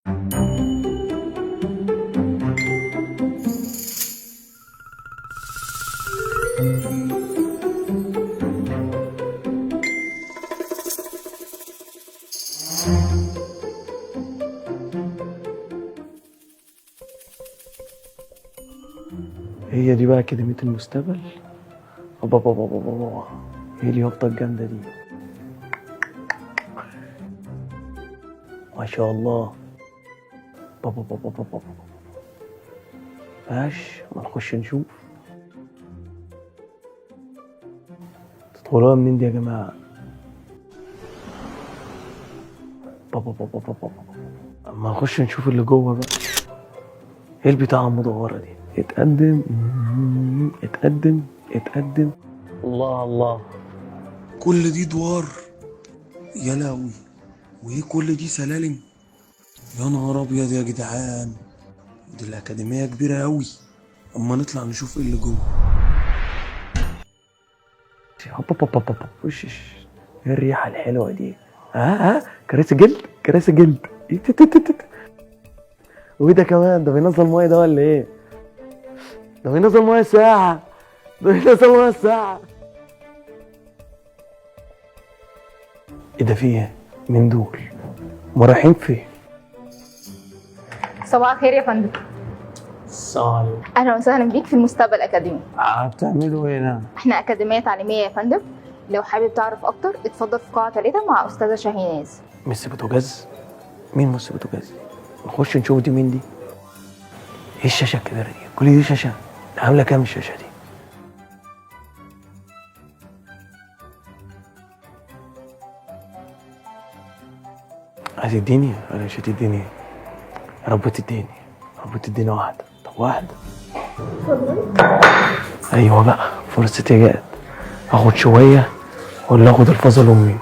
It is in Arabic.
هي دي بقى أكاديمية المستقبل. أوبا بابا بابا بابا، ايه اليافطة الجامدة دي؟ ما شاء الله. بابا بابا بابا بابا. ماشي، ما نخش نشوف. تدخلوها منين دي يا جماعة؟ بابا بابا بابا بابا. اما نخش نشوف اللي جوه بقى. ايه البتاعة المدورة دي؟ اتقدم اتقدم اتقدم. الله الله، كل دي دوار؟ يا لهوي، وايه كل دي سلالم؟ يا نهار ابيض يا جدعان، دي الاكاديميه كبيره قوي. اما نطلع نشوف ايه اللي جوه. هوبا بابا بابا. وش ايه الريحة الحلوة دي؟ ها كراسي جلد، كراسي جلد. وايه ده كمان؟ ده بينزل ميه ده ولا ايه؟ ده بينزل ميه ساعة، ده بينزل ميه ساعة. ايه ده؟ فيه من دول؟ هما رايحين فين؟ صباح الخير يا فندم. السلام. اهلا وسهلا بيك في المستقبل اكاديمي. بتعملوا ايه هنا؟ احنا اكاديميه تعليميه يا فندم، لو حابب تعرف اكتر اتفضل في قاعه 3 مع استاذه شاهيناز. مس بوتاجاز؟ مين مس بوتاجاز دي؟ نخش نشوف دي مين دي؟ ايه الشاشة الكبيرة دي؟ كل دي شاشة؟ عاملة كام الشاشة دي؟ هتديني ولا مش هتديني؟ يا رب تديني، يا رب تديني واحدة. طب واحدة. ايوه بقى، فرصتي جت. اخد شوية ولا اخد الفصل امي؟